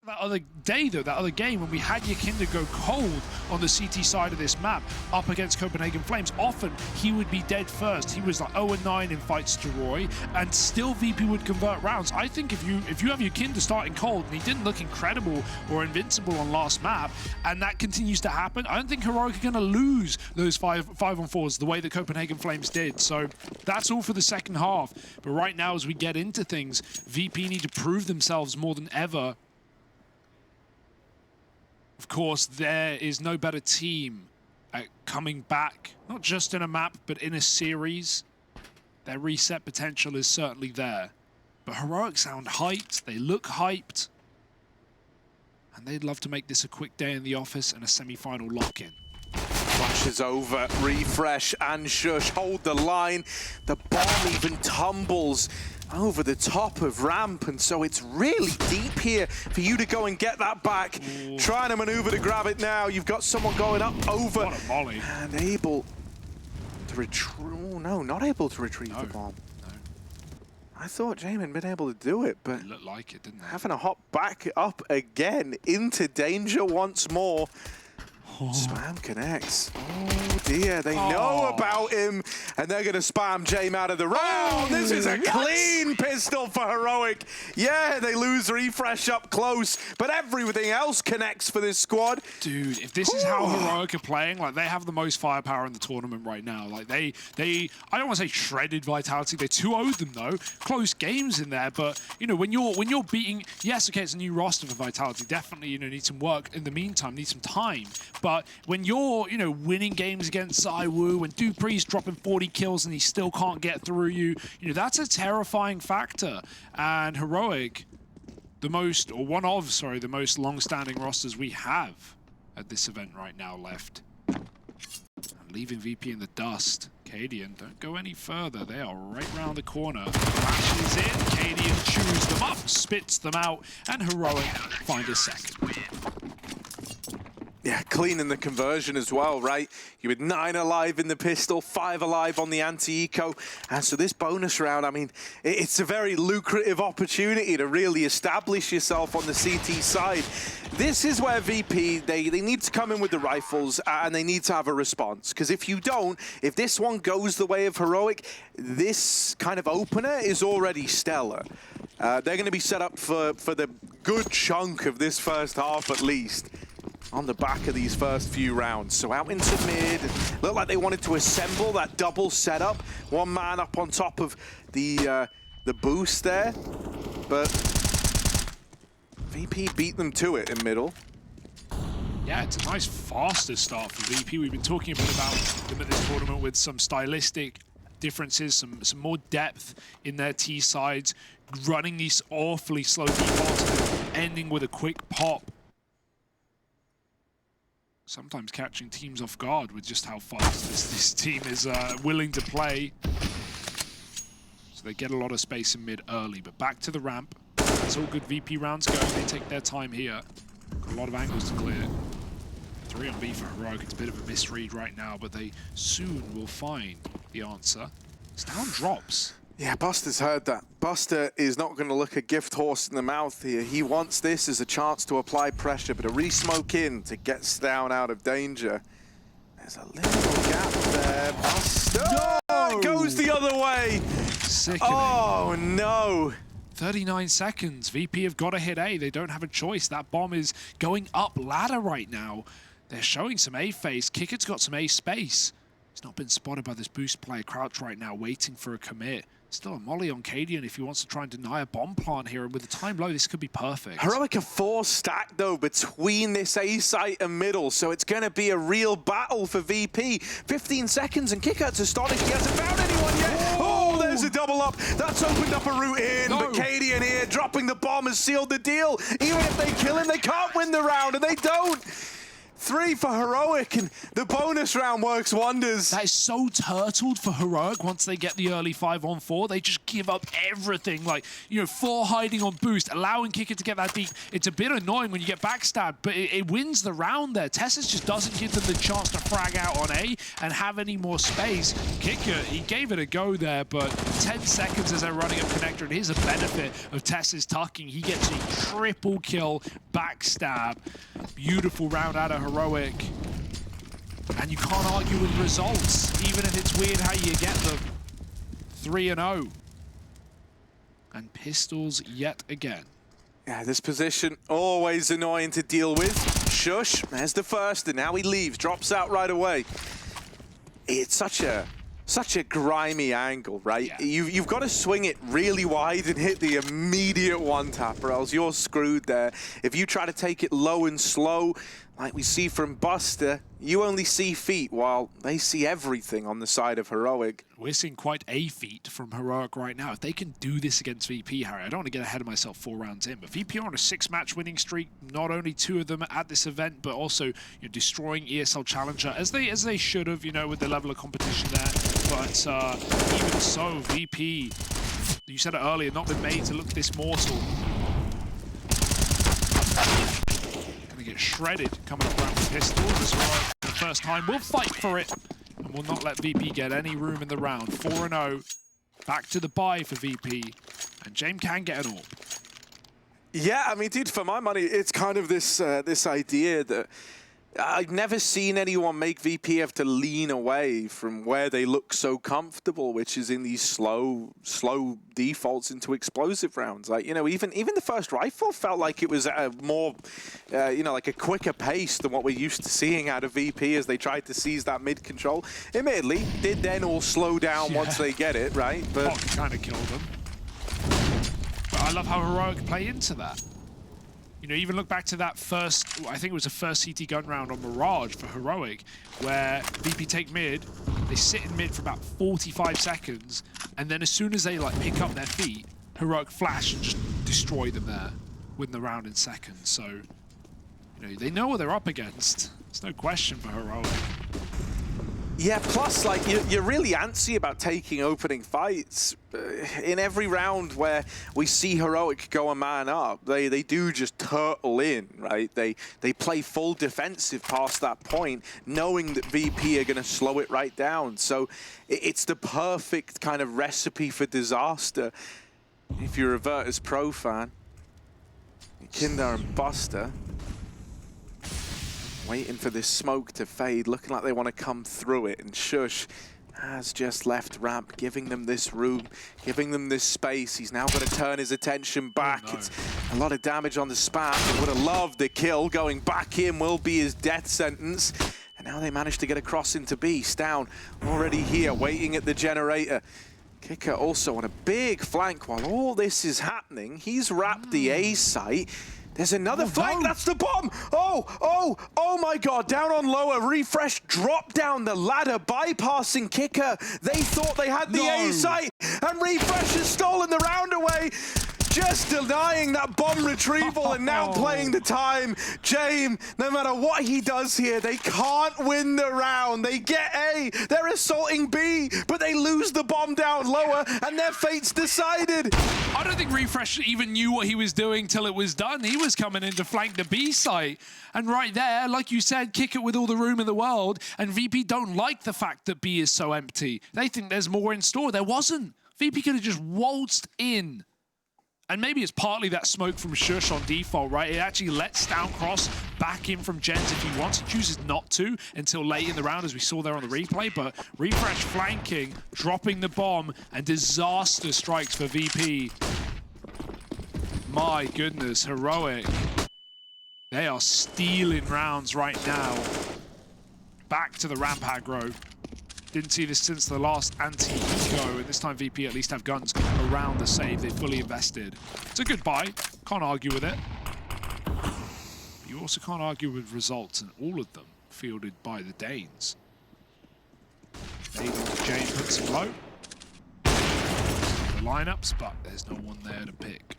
That other day, though, that other game, when we had YEKINDAR go cold on the CT side of this map up against Copenhagen Flames, often he would be dead first. He was like 0-9 in fights to Roy, and still VP would convert rounds. I think if you have YEKINDAR starting cold, and he didn't look incredible or invincible on last map, and that continues to happen, I don't think Heroic are going to lose those 5-on-4s the way that Copenhagen Flames did. So that's all for the second half. But right now, as we get into things, VP need to prove themselves more than ever. Of course, there is no better team at coming back, not just in a map, but in a series. Their reset potential is certainly there. But Heroic sound hyped, they look hyped, and they'd love to make this a quick day in the office and a semi-final lock-in. Flashes over, refresh and shush, hold the line. The bomb even tumbles over the top of ramp, and so it's really deep here for you to go and get that back. Ooh. Trying to maneuver to grab it now. You've got someone going up over. What a volley. And able to retrieve. Oh, no, not able to retrieve the bomb. No. I thought Jamin had been able to do it, but it looked like it, didn't it? Having to hop back up again into danger once more. Spam connects. Oh dear, they know about him, and they're going to spam Jame out of the round. This is a clean pistol for Heroic. Yeah, they lose refresh up close, but everything else connects for this squad. Dude, if this is how Heroic are playing, like, they have the most firepower in the tournament right now. Like, they I don't want to say shredded Vitality. They 2-0'd them though. Close games in there, but you know, when you're beating, yes, okay, it's a new roster for Vitality. Definitely, you know, need some work in the meantime, need some time. But when you're, you know, winning games against Zywoo, when Dupree's dropping 40 kills and he still can't get through you, you know, that's a terrifying factor. And Heroic, the most long-standing rosters we have at this event right now left. And leaving VP in the dust. Cadian, don't go any further. They are right round the corner. Flashes in, Cadian chews them up, spits them out, and Heroic find a second. Yeah, clean in the conversion as well, right? You had 9 alive in the pistol, 5 alive on the anti-eco. And so this bonus round, I mean, it's a very lucrative opportunity to really establish yourself on the CT side. This is where VP, they need to come in with the rifles and they need to have a response. Because if you don't, if this one goes the way of Heroic, this kind of opener is already stellar. They're going to be set up for the good chunk of this first half at least, on the back of these first few rounds. So out into mid, looked like they wanted to assemble that double setup. One man up on top of the boost there, but VP beat them to it in middle. Yeah, it's a nice faster start for VP. We've been talking a bit about them at this tournament with some stylistic differences, some more depth in their T sides, running these awfully slow defaults, ending with a quick pop. Sometimes catching teams off guard with just how fast this team is willing to play. So they get a lot of space in mid early, but back to the ramp. It's all good VP rounds going. They take their time here. Got a lot of angles to clear. 3 on B for Heroic. It's a bit of a misread right now, but they soon will find the answer. It's down drops. Yeah, Buster's heard that. Buster is not going to look a gift horse in the mouth here. He wants this as a chance to apply pressure, but a re-smoke in to get Stown out of danger. There's a little gap there. Buster goes the other way. Sickening. Oh, no. 39 seconds. VP have got to hit A. They don't have a choice. That bomb is going up ladder right now. They're showing some A face. Kicker's got some A space. He's not been spotted by this boost player. Crouch right now, waiting for a commit. Still a molly on Cadian if he wants to try and deny a bomb plant here. And with the time low, this could be perfect. Heroic a 4 stack, though, between this A site and middle. So it's going to be a real battle for VP. 15 seconds, and Kicker's astonished. He hasn't found anyone yet. Oh, there's a double up. That's opened up a route in. No. But Cadian here, dropping the bomb, has sealed the deal. Even if they kill him, they can't win the round, and they don't. 3 for Heroic, and the bonus round works wonders. That is so turtled for Heroic once they get the early 5-on-4. They just give up everything. Like, you know, 4 hiding on boost, allowing Kicker to get that deep. It's a bit annoying when you get backstabbed, but it wins the round there. TeSeS just doesn't give them the chance to frag out on A and have any more space. Kicker, he gave it a go there, but 10 seconds as they're running up connector, and here's a benefit of TeSeS tucking. He gets a triple kill backstab. Beautiful round out of Heroic. And you can't argue with results, even if it's weird how you get them. 3-0. And pistols yet again. Yeah, this position always annoying to deal with. Shush, there's the first, and now he leaves, drops out right away. It's such a grimy angle, right? Yeah. You've got to swing it really wide and hit the immediate one tap, or else you're screwed there. If you try to take it low and slow, like we see from Buster, you only see feet while they see everything on the side of Heroic. We're seeing quite a feat from Heroic right now. If they can do this against VP, Harry, I don't want to get ahead of myself 4 rounds in, but VP are on a 6-match winning streak. Not only 2 of them at this event, but also, you know, destroying ESL Challenger as they should have, you know, with the level of competition there. But even so, VP, you said it earlier, not been made to look this mortal. Get shredded coming up around the pistols as well. For the first time, we'll fight for it and we'll not let VP get any room in the round. 4-0, back to the bye for VP, and James can get an AWP. Yeah, I mean, dude, for my money, it's kind of this this idea that I've never seen anyone make VP have to lean away from where they look so comfortable, which is in these slow defaults into explosive rounds. Like, you know, even the first rifle felt like it was at a more, you know, like a quicker pace than what we're used to seeing out of VP as they tried to seize that mid control. Admittedly, did then all slow down once they get it, right? But kind of killed them. But I love how Heroic play into that. You know, even look back to that first, I think it was the first CT gun round on Mirage for Heroic, where VP take mid, they sit in mid for about 45 seconds, and then as soon as they like pick up their feet, Heroic flash and just destroy them there, win the round in seconds. So, you know, they know what they're up against. There's no question for Heroic. Yeah, plus, like, you're really antsy about taking opening fights. In every round where we see Heroic go a man up, they do just turtle in, right? They play full defensive past that point, knowing that VP are going to slow it right down. So it's the perfect kind of recipe for disaster if you're a Virtus.pro fan. YEKINDAR and Buster waiting for this smoke to fade, looking like they want to come through it, and Shush has just left ramp, giving them this room, giving them this space. He's now got to turn his attention back. Oh, no. It's a lot of damage on the spam. He would have loved the kill. Going back in will be his death sentence. And now they managed to get across into B. Down already here, waiting at the generator. Kicker also on a big flank while all this is happening. He's wrapped the A site. There's another flank, that's the bomb! Oh my god, down on lower, Refresh dropped down the ladder, bypassing Kicker. They thought they had the A site, and Refresh has stolen the round away. Just denying that bomb retrieval and now playing the time. James, no matter what he does here, they can't win the round. They get A, they're assaulting B, but they lose the bomb down lower and their fate's decided. I don't think Refresh even knew what he was doing till it was done. He was coming in to flank the B site. And right there, like you said, kick it with all the room in the world. And VP don't like the fact that B is so empty. They think there's more in store. There wasn't. VP could have just waltzed in. And maybe it's partly that smoke from Shush on default, right? It actually lets Downcross back in from Jens if he wants. He chooses not to until late in the round, as we saw there on the replay. But Refresh flanking, dropping the bomb, and disaster strikes for VP. My goodness, Heroic. They are stealing rounds right now. Back to the ramp aggro. Didn't see this since the last anti-eco, and this time VP at least have guns around the save. They fully invested. It's a good buy. Can't argue with it. You also can't argue with results, and all of them fielded by the Danes. Maybe Jane puts him low. The lineups, but there's no one there to pick.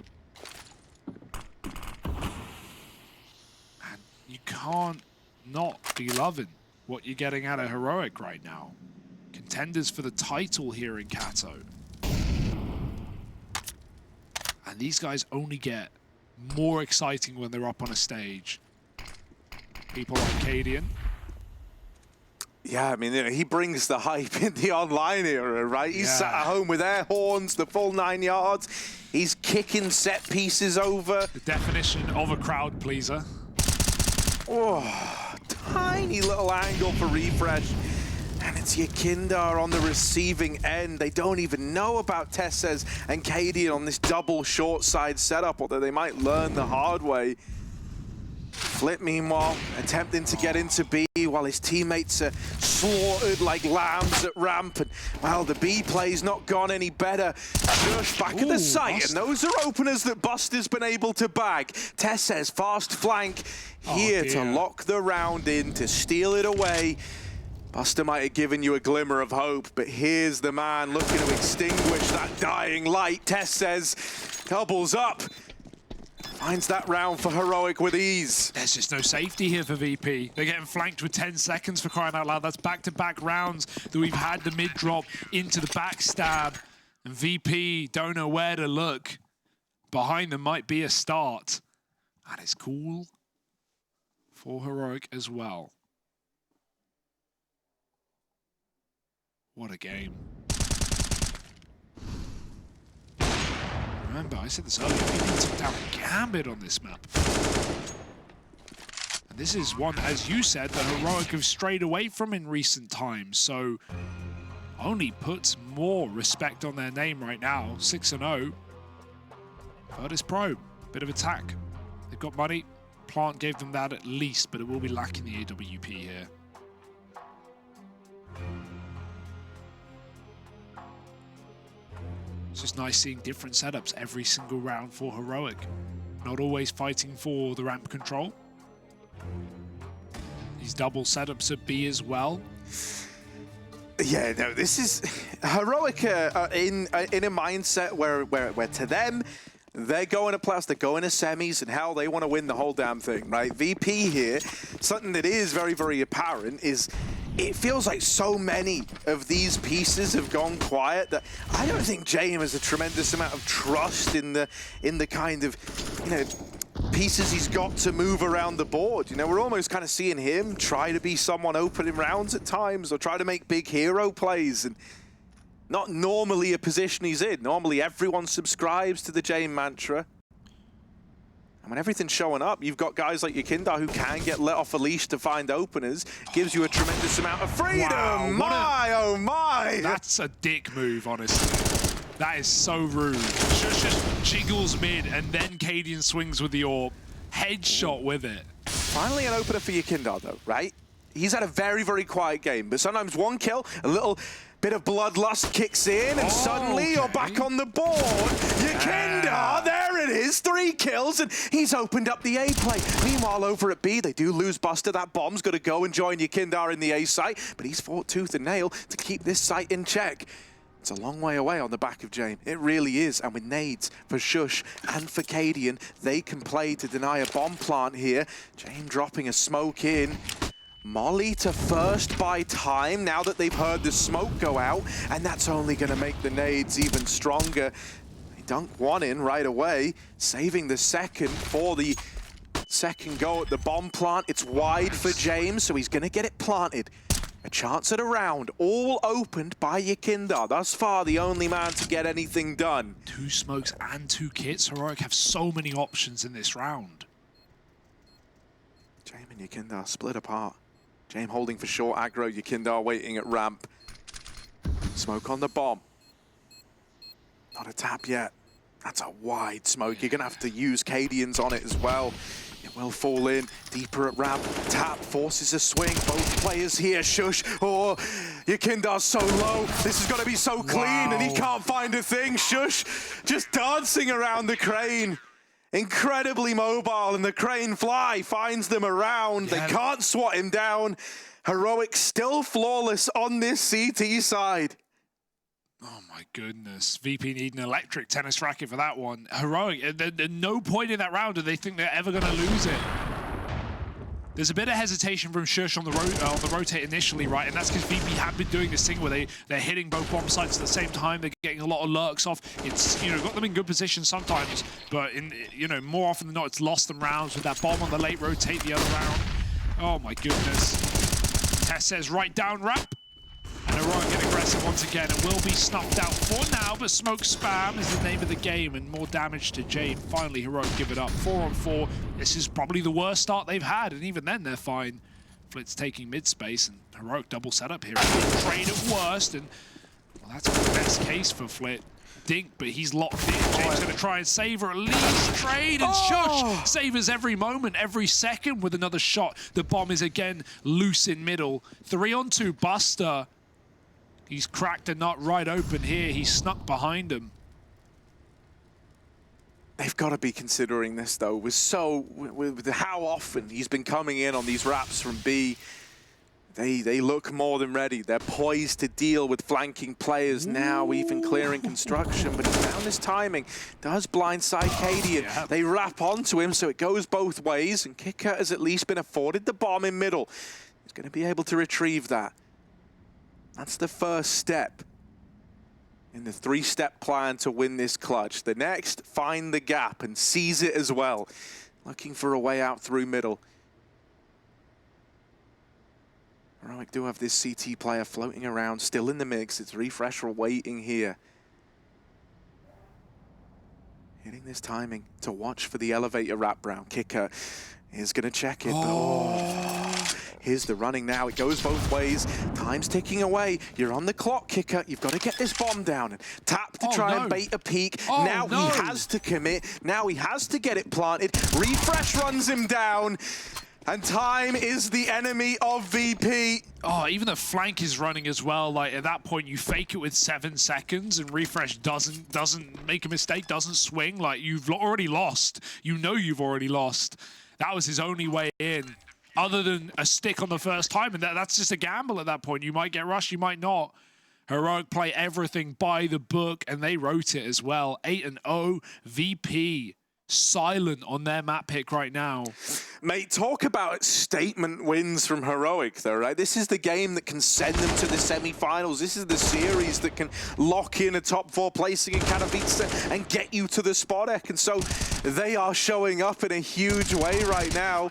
And you can't not be loving what you're getting out of Heroic right now. Contenders for the title here in Kato. And these guys only get more exciting when they're up on a stage. People like Cadian. Yeah, I mean, he brings the hype in the online era, right? He's sat at home with air horns, the full 9 yards. He's kicking set pieces over. The definition of a crowd pleaser. Oh, tiny little angle for refresh. And it's YEKINDAR on the receiving end. They don't even know about TeSeS and Cadian on this double short side setup, although they might learn the hard way. Flip, meanwhile, attempting to get into B while his teammates are slaughtered like lambs at ramp. And, well, the B play's not gone any better. Just back at the site, and those are openers that Buster's been able to bag. TeSeS fast flank here to lock the round in, to steal it away. Buster might have given you a glimmer of hope, but here's the man looking to extinguish that dying light. TeSeS doubles up. Finds that round for Heroic with ease. There's just no safety here for VP. They're getting flanked with 10 seconds for crying out loud. That's back-to-back rounds that we've had the mid-drop into the backstab. And VP don't know where to look. Behind them might be a start. That is cool for Heroic as well. What a game. Remember, I said this earlier, VP took down Gambit on this map. And this is one, as you said, that Heroic have strayed away from in recent times, so only puts more respect on their name right now. 6-0. Virtus.pro, bit of attack. They've got money. Plant gave them that at least, but it will be lacking the AWP here. It's just nice seeing different setups every single round for Heroic. Not always fighting for the ramp control. These double setups at B as well. Yeah, no, this is Heroic in a mindset where to them, they're going to playoffs, they're going to semis, and hell, they want to win the whole damn thing, right? VP here, something that is very, very apparent is it feels like so many of these pieces have gone quiet that I don't think James has a tremendous amount of trust in the kind of, you know, pieces he's got to move around the board. You know, we're almost kind of seeing him try to be someone opening rounds at times or try to make big hero plays, and not normally a position he's in. Normally everyone subscribes to the James mantra. And when everything's showing up, you've got guys like YEKINDAR who can get let off a leash to find openers. Gives you a tremendous amount of freedom. Wow, oh my! That's a dick move, honestly. That is so rude. Just jiggles mid, and then Cadian swings with the AWP. Headshot with it. Finally an opener for YEKINDAR though, right? He's had a very, very quiet game, but sometimes one kill, a little bit of bloodlust kicks in, and suddenly you're back on the board. YEKINDAR, there it is, 3 kills, and he's opened up the A play. Meanwhile, over at B, they do lose Buster. That bomb's got to go and join YEKINDAR in the A site, but he's fought tooth and nail to keep this site in check. It's a long way away on the back of James. It really is, and with nades for Shush and for Cadian, they can play to deny a bomb plant here. James dropping a smoke in. Molly to first buy time now that they've heard the smoke go out, and that's only going to make the nades even stronger. They dunk one in right away, saving the second for the second go at the bomb plant. It's wide for James, so he's going to get it planted. A chance at a round, all opened by YEKINDAR. Thus far, the only man to get anything done. 2 smokes and 2 kits. Heroic have so many options in this round. James and YEKINDAR split apart. James holding for short aggro, YEKINDAR waiting at ramp. Smoke on the bomb. Not a tap yet. That's a wide smoke. You're going to have to use Cadians on it as well. It will fall in. Deeper at ramp. Tap forces a swing. Both players here. Shush. Oh, YEKINDAR's so low. This has got to be so clean, and he can't find a thing. Shush just dancing around the crane. Incredibly mobile, and the crane fly finds them around. They can't swat him down. Heroic still flawless on this CT side. Oh my goodness. VP need an electric tennis racket for that one. Heroic, there's no point in that round do they think they're ever going to lose it. There's a bit of hesitation from Shush on the rotate initially, right? And that's because VP have been doing this thing where they're hitting both bomb sites at the same time. They're getting a lot of lurks off. It's, you know, got them in good position sometimes, but in, you know, more often than not, it's lost them rounds with that bomb on the late rotate the other round. Oh my goodness. TeSeS right down wrap. And Heroic get aggressive once again. It will be snuffed out for now, but smoke spam is the name of the game, and more damage to Jade. Finally, Heroic give it up. 4-on-4. This is probably the worst start they've had, and even then they're fine. Flit's taking mid space, and Heroic double setup here. Trade at worst, and well, that's the best case for Flit. Dink, but he's locked in. James going to try and save her at least. Trade, and Shush savors every moment, every second with another shot. The bomb is again loose in middle. 3-on-2 Buster. He's cracked a nut right open here. He snuck behind him. They've got to be considering this, though. With how often he's been coming in on these wraps from B, they look more than ready. They're poised to deal with flanking players now, even clearing construction. But he found his timing. Does blindside Cadian. Yeah. They wrap onto him, so it goes both ways. And Kicker has at least been afforded the bomb in middle. He's going to be able to retrieve that. That's the first step in the 3-step plan to win this clutch. The next, find the gap and seize it as well. Looking for a way out through middle. Heroic do have this CT player floating around, still in the mix. It's Refresh waiting here. Hitting this timing to watch for the elevator wrap round. Kicker is going to check it. Here's the running now. It goes both ways. Time's ticking away. You're on the clock, Kicker. You've got to get this bomb down and tap to try and bait a peek. Now he has to commit. Now he has to get it planted. Refresh runs him down. And time is the enemy of VP. Oh, even the flank is running as well. Like at that point, you fake it with 7 seconds, and Refresh doesn't make a mistake, doesn't swing. Like you've already lost. You know you've already lost. That was his only way in, other than a stick on the first time, and that's just a gamble at that point. You might get rushed, you might not. Heroic play everything by the book, and they wrote it as well. 8-0 VP. Silent on their map pick right now. Mate, talk about statement wins from Heroic, though, right? This is the game that can send them to the semi-finals. This is the series that can lock in a top 4 placing in Katowice and get you to the Spodek. And so they are showing up in a huge way right now.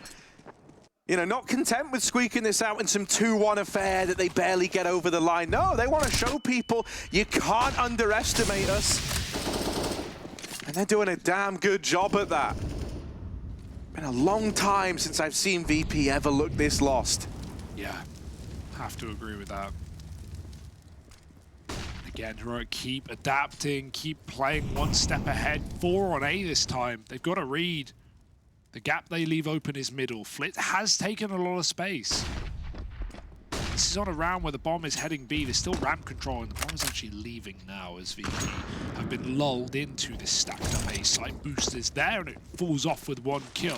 You know, not content with squeaking this out in some 2-1 affair that they barely get over the line. No, they want to show people you can't underestimate us. And they're doing a damn good job at that. Been a long time since I've seen VP ever look this lost. Yeah, have to agree with that. Again, Heroic keep adapting, keep playing 1 step ahead. 4 on A this time. They've got to read. The gap they leave open is middle. Flit has taken a lot of space. This is on a round where the bomb is heading B. There's still ramp control, and the bomb is actually leaving now as VP have been lulled into this stacked up A site. Boost is there, and it falls off with 1 kill.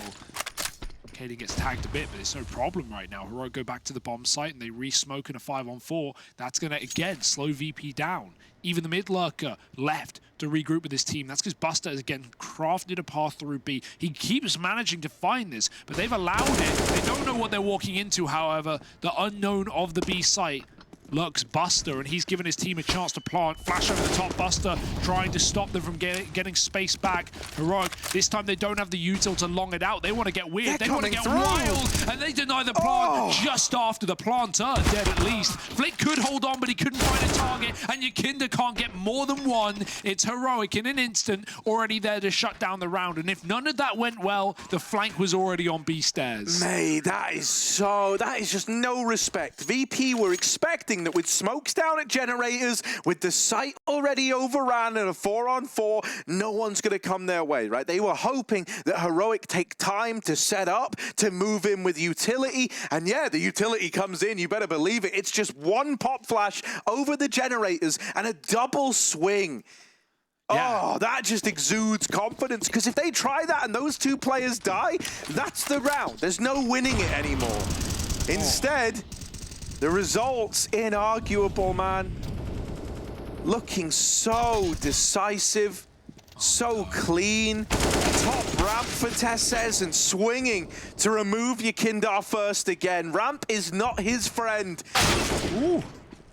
Cadian gets tagged a bit, but it's no problem right now. Heroic go back to the bomb site, and they re-smoke in a 5-on-4. That's going to, again, slow VP down. Even the mid lurker left to regroup with his team. That's because Buster has, again, crafted a path through B. He keeps managing to find this, but they've allowed it. They don't know what they're walking into, however. The unknown of the B site lurks Buster, and he's given his team a chance to plant. Flash over the top, Buster trying to stop them from getting space back. Heroic, this time they don't have the util to long it out. They want to get weird, they want to get wild, and they deny the plant just after the planter, dead at least. Flick could hold on, but he couldn't find a target, and YEKINDAR can't get more than 1. It's Heroic in an instant, already there to shut down the round, and if none of that went well, the flank was already on B stairs. Mate, that is just no respect. VP were expecting that with smokes down at generators, with the site already overran at a 4-on-4, no one's going to come their way, right? They were hoping that Heroic take time to set up, to move in with utility, and yeah, the utility comes in, you better believe it. It's just 1 pop flash over the generators and a double swing. Yeah. Oh, that just exudes confidence, because if they try that and those 2 players die, that's the round. There's no winning it anymore. Instead, the results inarguable, man. Looking so decisive, so clean. Top Ramp for TeSeS and swinging to remove YEKINDAR first again. Ramp is not his friend. Ooh.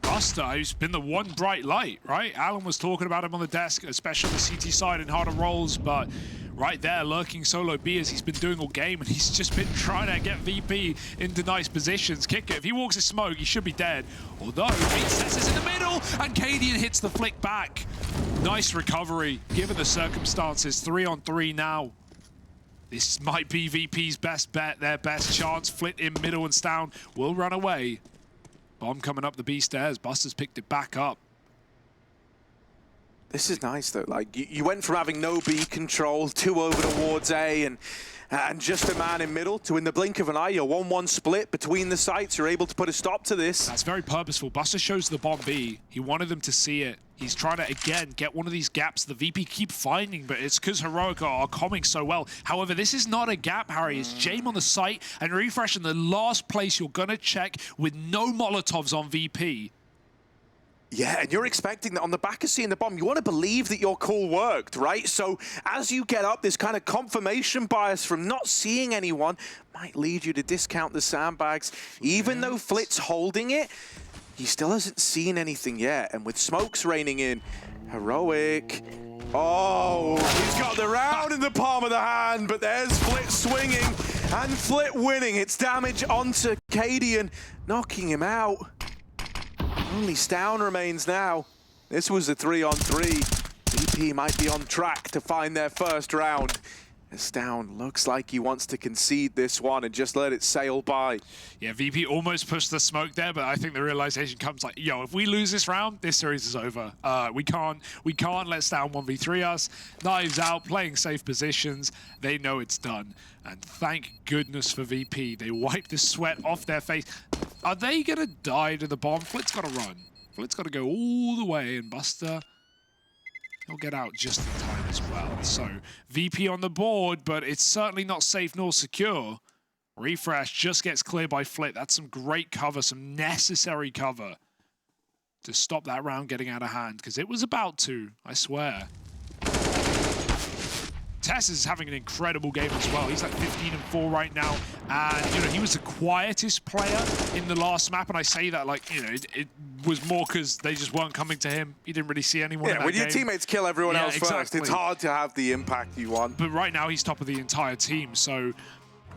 Buster, who's been the one bright light, right? Alan was talking about him on the desk, especially on the CT side in harder rolls, but right there, lurking solo B as he's been doing all game, and he's just been trying to get VP into nice positions. Kick it. If he walks a smoke, he should be dead. Although, TeSeS is in the middle, and Cadian hits the flick back. Nice recovery, given the circumstances. 3-on-3 now. This might be VP's best bet, their best chance. Flit in middle and Stown will run away. Bomb coming up the B stairs. Buster's picked it back up. This is nice though. Like you went from having no B control, 2 over towards A, and just a man in middle, to in the blink of an eye, your 1-1 split between the sites. You're able to put a stop to this. That's very purposeful. Buster shows the bomb B. He wanted them to see it. He's trying to, again, get one of these gaps the VP keep finding, but it's because Heroic are coming so well. However, this is not a gap, Harry. It's Jame on the site and Refresh in the last place you're going to check with no Molotovs on VP. Yeah, and you're expecting that on the back of seeing the bomb, you want to believe that your call worked, right? So as you get up, this kind of confirmation bias from not seeing anyone might lead you to discount the sandbags. Even though Flit's holding it, he still hasn't seen anything yet. And with smokes raining in, Heroic, oh, he's got the round in the palm of the hand, but there's Flit swinging and Flit winning. It's damage onto Cadian, knocking him out. Only Stown remains now. This was a 3-on-3. VP might be on track to find their first round. Stown looks like he wants to concede this one and just let it sail by. Yeah, VP almost pushed the smoke there, but I think the realization comes like, yo, if we lose this round, this series is over. We can't let Stown 1v3 us. Knives out, playing safe positions. They know it's done. And thank goodness for VP. They wiped the sweat off their face. Are they gonna die to the bomb? Flit's gotta run. Flit's gotta go all the way, and Buster, he'll get out just in time as well. So VP on the board, but it's certainly not safe nor secure. Refresh just gets clear by Flit. That's some great cover, some necessary cover to stop that round getting out of hand, because it was about to, I swear. TeSeS is having an incredible game as well. He's like 15-4 right now, and you know, he was the quietest player in the last map, and I say that like, you know, it was more because they just weren't coming to him. He didn't really see anyone. Yeah, when your teammates kill everyone else exactly. first, it's hard to have the impact you want. But right now, he's top of the entire team, so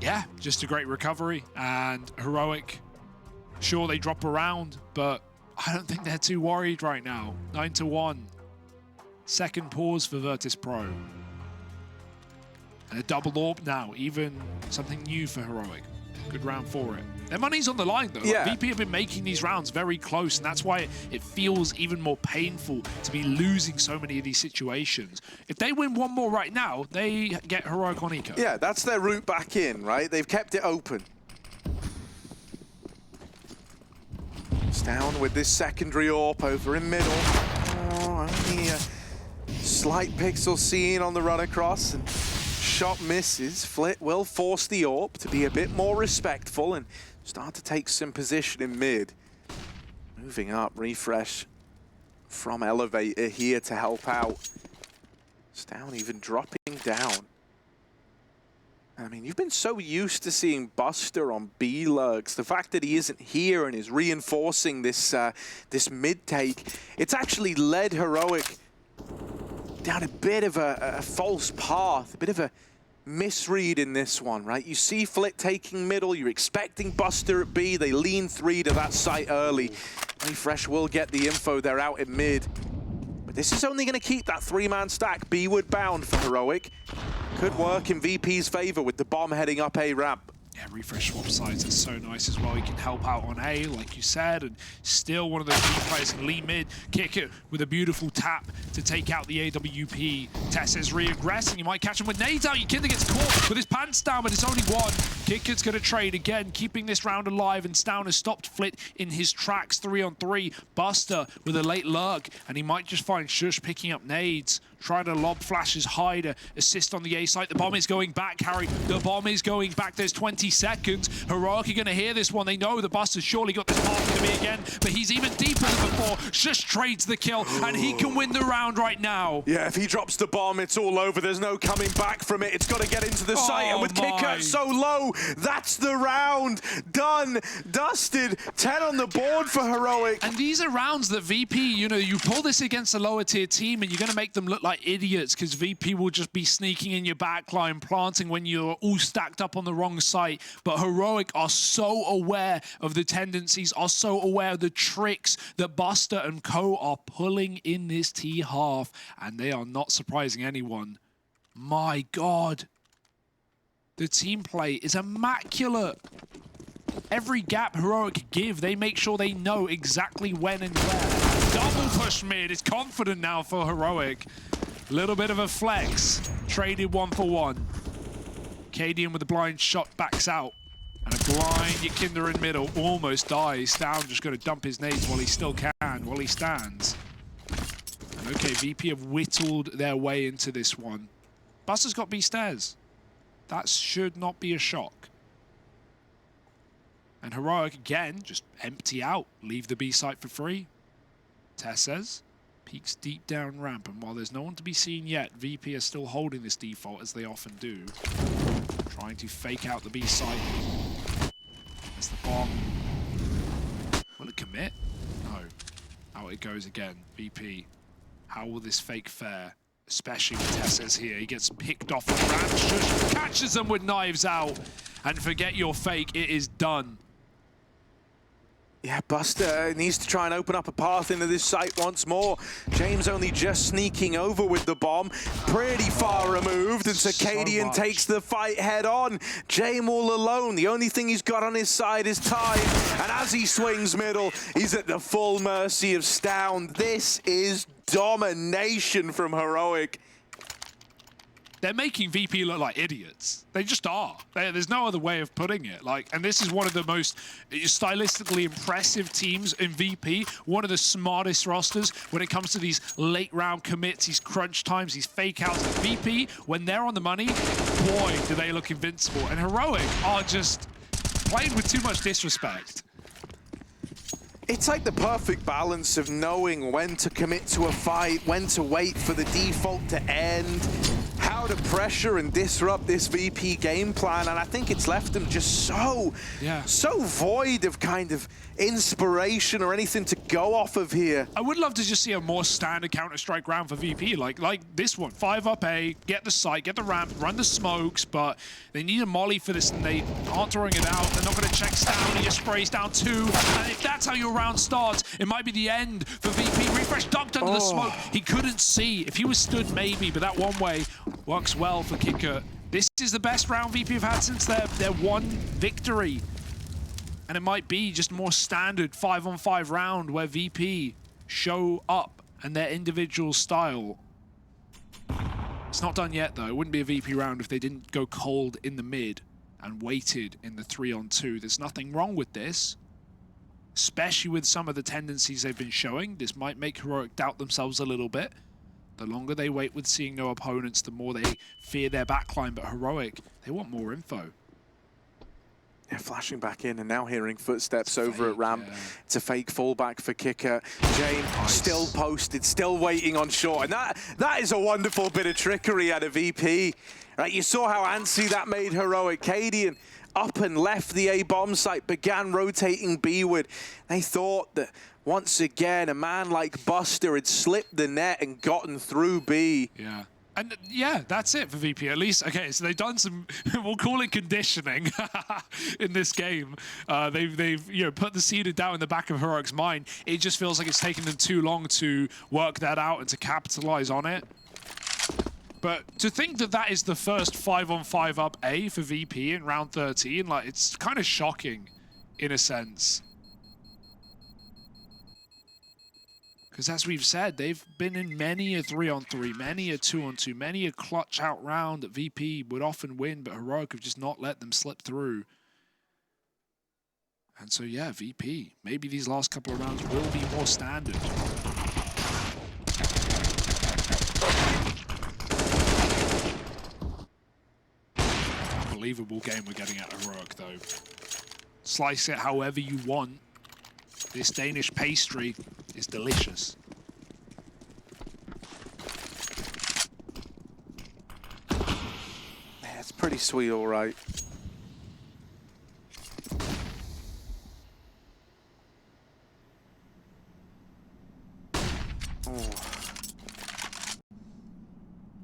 yeah, just a great recovery. And Heroic, sure, they drop around, but I don't think they're too worried right now. 9-1. Second pause for Virtus.pro. And a double orb now, even something new for Heroic. Good round for it. Their money's on the line, though. Yeah. Like, VP have been making these rounds very close, and that's why it feels even more painful to be losing so many of these situations. If they win one more right now, they get Heroic on eco. Yeah, that's their route back in, right? They've kept it open. Stown with this secondary AWP over in middle. Oh, only a slight pixel seen on the run across, and shot misses. Flit will force the AWP to be a bit more respectful and start to take some position in mid. Moving up, Refresh from elevator here to help out. Stown even dropping down. I mean, you've been so used to seeing Buster on B lurks. The fact that he isn't here and is reinforcing this this mid take, it's actually led Heroic down a bit of a false path, a bit of a misread in this one, right? You see Flit taking middle, you're expecting Buster at B, they lean 3 to that site early. Refresh will get the info, they're out in mid. But this is only going to keep that 3-man stack B-ward bound for Heroic. Could work in VP's favor with the bomb heading up A ramp. Yeah, Refresh swap sides is so nice as well. He can help out on A, like you said, and still one of those key players can lean mid, kick it with a beautiful tap to take out the AWP. TeSeS re-aggressing. You might catch him with nades out. YEKINDAR gets caught with his pants down, but it's only one. KitKat's going to trade again, keeping this round alive, and Stown has stopped Flit in his tracks 3-on-3. Buster with a late lurk, and he might just find Shush picking up nades. Try to lob flashes high to assist on the A site. The bomb is going back, Harry. The bomb is going back. There's 20 seconds. Heroic are going to hear this one. They know the Buster's surely got this path to me again, but he's even deeper than before. Shush trades the kill, and he can win the round right now. Yeah, if he drops the bomb, it's all over. There's no coming back from it. It's got to get into the site, and with KitKat so low, that's the round. Done, dusted, 10 on the board for Heroic. And these are rounds that VP, you know, you pull this against a lower tier team, and you're going to make them look like idiots, because VP will just be sneaking in your backline, planting when you're all stacked up on the wrong site. But Heroic are so aware of the tendencies, are so aware of the tricks that Buster and co are pulling in this T half, and they are not surprising anyone. My God. The team play is immaculate. Every gap Heroic give, they make sure they know exactly when and where. Double push mid is confident now for Heroic. Little bit of a flex. Traded 1-for-1. Cadian with a blind shot backs out. And a blind YEKINDAR in middle almost dies. Stown just going to dump his nades while he still can, while he stands. And okay, VP have whittled their way into this one. Buster's got B stairs. That should not be a shock. And Heroic, again, just empty out. Leave the B site for free. TeSeS peeks deep down ramp, and while there's no one to be seen yet, VP are still holding this default, as they often do. Trying to fake out the B site. There's the bomb. Will it commit? No. Out it goes again. VP. How will this fake fare? Especially with TeSeS here. He gets picked off with ramp. Shush catches them with knives out. And forget your fake. It is done. Yeah, Buster needs to try and open up a path into this site once more. James only just sneaking over with the bomb. Pretty far removed, and Cadian takes the fight head on. James all alone. The only thing he's got on his side is time. And as he swings middle, he's at the full mercy of Stown. This is domination from Heroic. They're making VP look like idiots. They just are. There's no other way of putting it. And this is one of the most stylistically impressive teams in VP. One of the smartest rosters when it comes to these late round commits, these crunch times, these fake outs. VP, when they're on the money, boy, do they look invincible. And Heroic are just playing with too much disrespect. It's like the perfect balance of knowing when to commit to a fight, when to wait for the default to end, how to pressure and disrupt this VP game plan, and I think it's left them just so void of kind of inspiration or anything to go off of here. I would love to just see a more standard Counter-Strike round for VP, like this one. 5 up A, get the site, get the ramp, run the smokes, but they need a molly for this, and they aren't throwing it out. They're not going to check Stown. He just sprays down 2, and if that's how your round starts, it might be the end for VP. Refresh dunked under the smoke. He couldn't see. If he was stood, maybe, but that one way works well for KitKat. This is the best round VP have had since their one victory. And it might be just a more standard 5-on-5 round where VP show up and their individual style. It's not done yet, though. It wouldn't be a VP round if they didn't go cold in the mid and waited in the 3-on-2. There's nothing wrong with this, especially with some of the tendencies they've been showing. This might make Heroic doubt themselves a little bit. The longer they wait with seeing no opponents, the more they fear their backline. But Heroic, they want more info. Yeah, flashing back in and now hearing footsteps over at ramp. Yeah. It's a fake fallback for KitKat. James still posted, still waiting on short. And that is a wonderful bit of trickery out of VP. Right, you saw how antsy that made Heroic. Cadian up and left the A bomb site, began rotating B-ward. They thought that once again, a man like Buster had slipped the net and gotten through B. Yeah. And yeah, that's it for VP. At least, okay, so they've done some, we'll call it conditioning in this game. They've put the seed down in the back of Heroic's mind. It just feels like it's taken them too long to work that out and to capitalize on it. But to think that that is the first 5-on-5 up A for VP in round 13, like, it's kind of shocking in a sense. Because as we've said, they've been in many a 3-on-3, many a 2-on-2, many a clutch out round that VP would often win, but Heroic have just not let them slip through. And so, yeah, VP, maybe these last couple of rounds will be more standard. Unbelievable game we're getting at Heroic, though. Slice it however you want. This Danish pastry is delicious. Yeah, it's pretty sweet, all right. Oh.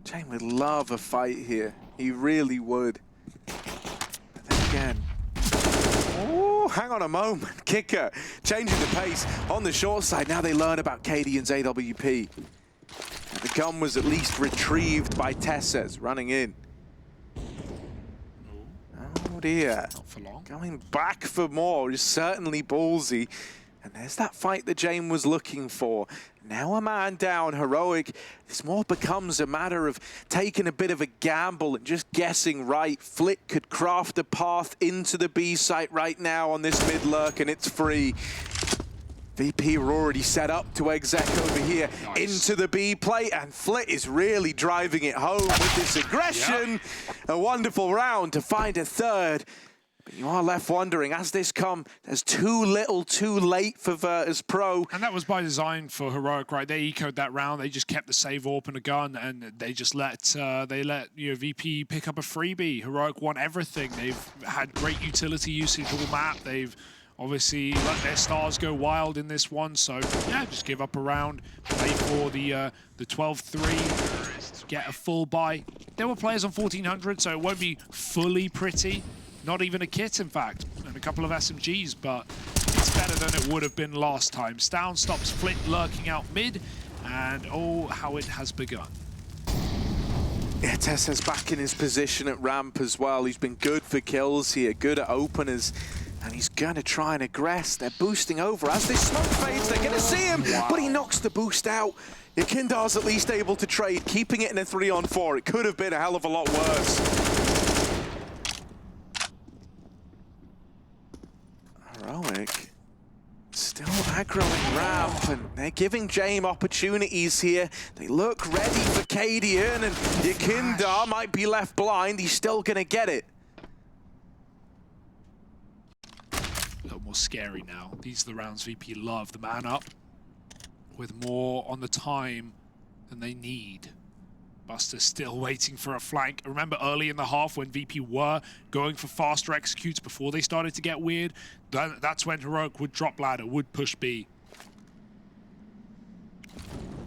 Jane would love a fight here. He really would. But then again, oh, hang on a moment. Kicker changing the pace on the short side. Now they learn about Cadian's AWP. And the gun was at least retrieved by TeSeS running in. Oh dear. Not for long. Going back for more is certainly ballsy. And there's that fight that Jane was looking for. Now a man down, Heroic. This more becomes a matter of taking a bit of a gamble and just guessing right. Flick could craft a path into the B site right now on this mid lurk, and it's free. VP are already set up to exec over here into the B play, and Flit is really driving it home with this aggression. A wonderful round to find a third. But you are left wondering, as this come, there's too little too late for Virtus.pro. And that was by design for Heroic, right? They ecoed that round. They just kept the save AWP and a gun, and they just let VP pick up a freebie. Heroic won everything. They've had great utility usage all map. They've obviously let their stars go wild in this one. So yeah, just give up a round, play for the 12-3, get a full buy. There were players on 1400, so it won't be fully pretty. Not even a kit, in fact, and a couple of SMGs, but it's better than it would have been last time. Stown stops Flit lurking out mid, and oh, how it has begun. Yeah, TeSeS back in his position at ramp as well. He's been good for kills here, good at openers, and he's gonna try and aggress. They're boosting over. As this smoke fades, they're gonna see him, but he knocks the boost out. YEKINDAR's at least able to trade, keeping it in a 3-on-4. It could have been a hell of a lot worse. Heroic still aggroing ramp, and they're giving Jame opportunities here. They look ready for Cadian, and YEKINDAR might be left blind. He's still gonna get it. A little more scary now. These are the rounds VP love. The man up with more on the time than they need. Buster still waiting for a flank. Remember early in the half when VP were going for faster executes before they started to get weird? That's when Heroic would drop ladder, would push B.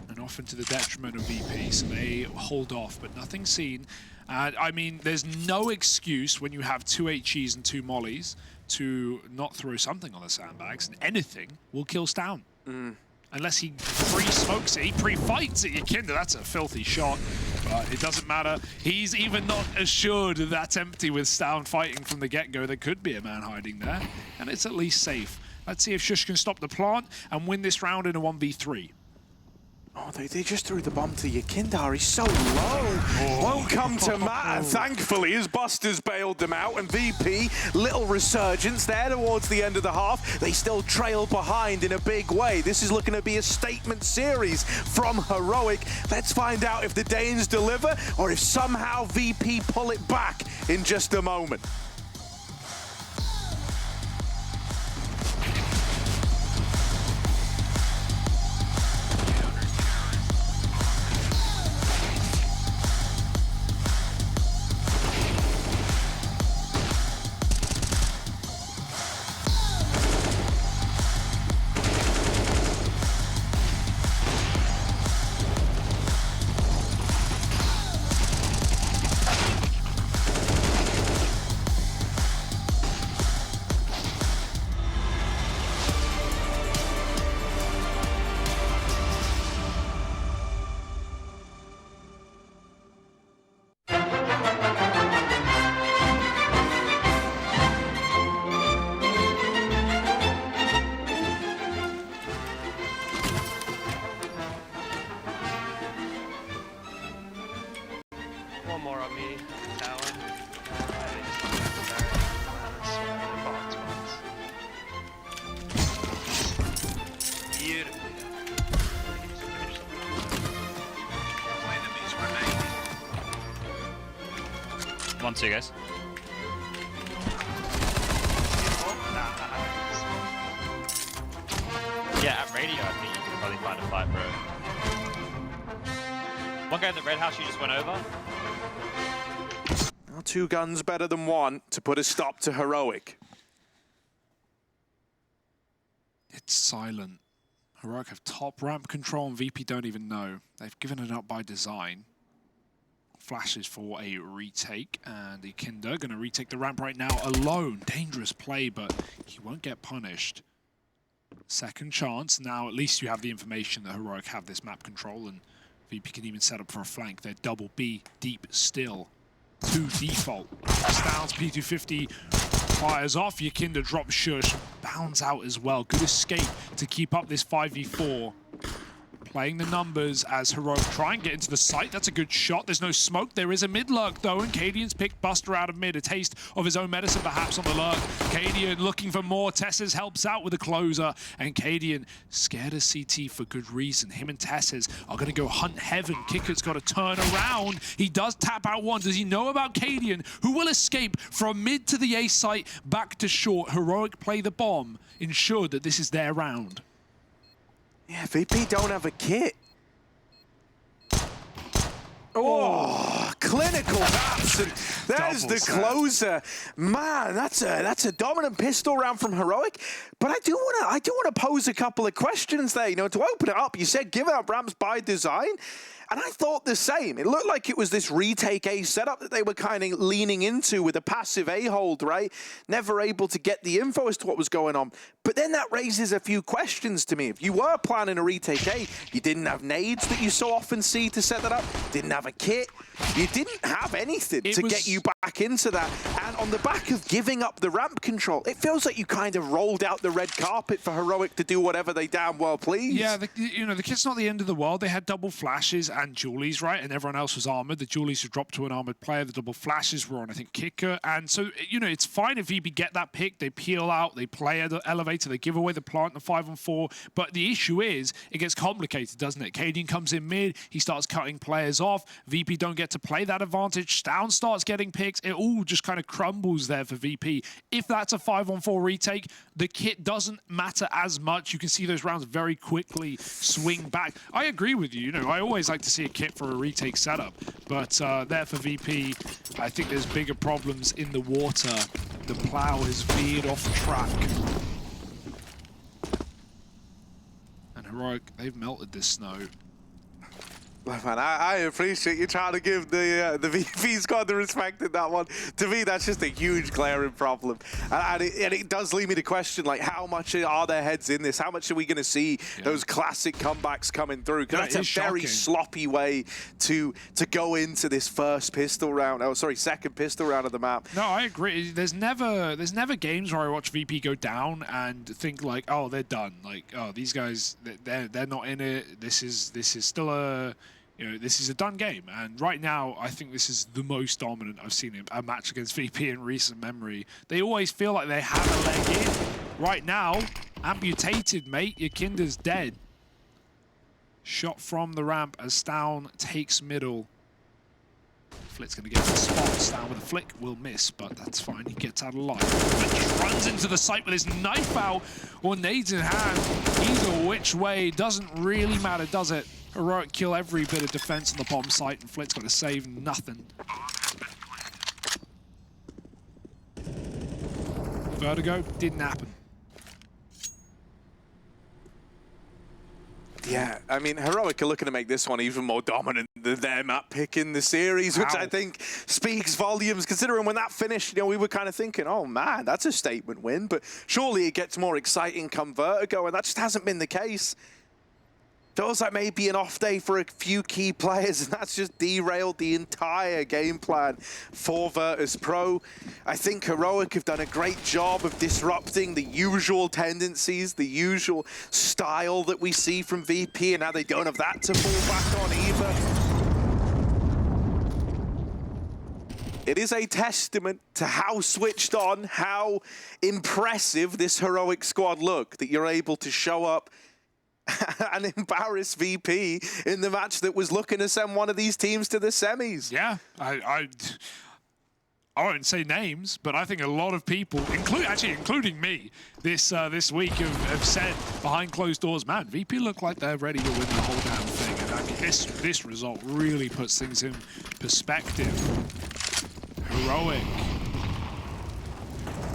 And often to the detriment of VP, so they hold off, but nothing seen. I mean, there's no excuse when you have 2 HEs and 2 mollies to not throw something on the sandbags, and anything will kill Stown. Unless he pre-smokes it, he pre-fights it. YEKINDAR, that's a filthy shot, but it doesn't matter. He's even not assured that that's empty with Stown fighting from the get-go. There could be a man hiding there, and it's at least safe. Let's see if Shush can stop the plant and win this round in a 1v3. Oh, they just threw the bomb to YEKINDAR. He's so low. Won't come to matter, thankfully, as Buster's bailed them out. And VP, little resurgence there towards the end of the half. They still trail behind in a big way. This is looking to be a statement series from Heroic. Let's find out if the Danes deliver or if somehow VP pull it back in just a moment. 1-2, guys. Yeah, at radio, I think you can probably find a fight, bro. One guy in the red house you just went over. Well, 2 guns better than 1 to put a stop to Heroic. It's silent. Heroic have top ramp control and VP don't even know. They've given it up by design. Flashes for a retake, and YEKINDAR going to retake the ramp right now alone. Dangerous play, but he won't get punished. Second chance. Now at least you have the information that Heroic have this map control, and VP can even set up for a flank. They're double B deep still. 2 default. Styles P250 fires off. YEKINDAR drops Shush. Bounds out as well. Good escape to keep up this 5v4. Playing the numbers as Heroic try and get into the site. That's a good shot. There's no smoke. There is a mid lurk though, and Cadian's picked Buster out of mid. A taste of his own medicine perhaps on the lurk. Cadian looking for more. TeSeS helps out with a closer, and Cadian scared of CT for good reason. Him and TeSeS are going to go hunt heaven. Kicker's got to turn around. He does tap out one. Does he know about Cadian, who will escape from mid to the A site back to short? Heroic play the bomb, ensure that this is their round. Yeah, VP don't have a kit. Oh, clinical taps, and there's the closer. Man, that's a dominant pistol round from Heroic. But I do want to pose a couple of questions there. You know, to open it up, you said give up ramps by design. And I thought the same. It looked like it was this retake A setup that they were kind of leaning into with a passive A hold, right? Never able to get the info as to what was going on. But then that raises a few questions to me. If you were planning a retake A, you didn't have nades that you so often see to set that up, didn't have a kit, you didn't have anything to get you back into that. And on the back of giving up the ramp control, it feels like you kind of rolled out the red carpet for Heroic to do whatever they damn well please. Yeah, you know, the kit's not the end of the world. They had double flashes and Julies, right? And everyone else was armored. The Julies were dropped to an armored player. The double flashes were on, I think, Kicker. And so, you know, it's fine if VB get that pick. They peel out, they play at the elevator, they give away the plant, the 5-on-4. But the issue is, it gets complicated, doesn't it? Cadian comes in mid, he starts cutting players off. VP don't get to play that advantage. Down starts getting picks. It all just kind of crumbles there for VP. If that's a 5-on-4 retake, the kit doesn't matter as much. You can see those rounds very quickly swing back. I agree with you. You know, I always like to see a kit for a retake setup, but there for VP, I think there's bigger problems in the water. The plow has veered off track. And Heroic, they've melted this snow. Man, I appreciate you trying to give the VP squad the respect in that one. To me, that's just a huge glaring problem. And it does lead me to question, like, how much are their heads in this? How much are we going to see those classic comebacks coming through? Because that's a very sloppy way to go into this first pistol round. Oh, sorry, second pistol round of the map. No, I agree. There's never games where I watch VP go down and think like, oh, they're done. Like, oh, these guys, they're not in it. This is still a... You know, this is a done game, and right now, I think this is the most dominant I've seen in a match against VP in recent memory. They always feel like they have a leg in. Right now, amputated, mate. YEKINDAR's dead. Shot from the ramp as Stown takes middle. Flick's going to get the spot. Stown with a flick will miss, but that's fine. He gets out alive. Flick runs into the site with his knife out or nades in hand. Either which way doesn't really matter, does it? Heroic kill every bit of defense on the bomb site, and Flick's got to save nothing. Vertigo didn't happen. Yeah, I mean, Heroic are looking to make this one even more dominant than their map pick in the series, which I think speaks volumes, considering when that finished, you know, we were kind of thinking, oh man, that's a statement win, but surely it gets more exciting come Vertigo, and that just hasn't been the case. Feels like maybe an off day for a few key players, and that's just derailed the entire game plan for Virtus.pro. I think Heroic have done a great job of disrupting the usual tendencies, the usual style that we see from VP, and now they don't have that to fall back on either. It is a testament to how switched on, how impressive this Heroic squad look, that you're able to show up and embarrass VP in the match that was looking to send one of these teams to the semis. Yeah, I won't say names, but I think a lot of people, including me, this week have said behind closed doors, man, VP look like they're ready to win the whole damn thing. And I mean, this result really puts things in perspective. Heroic.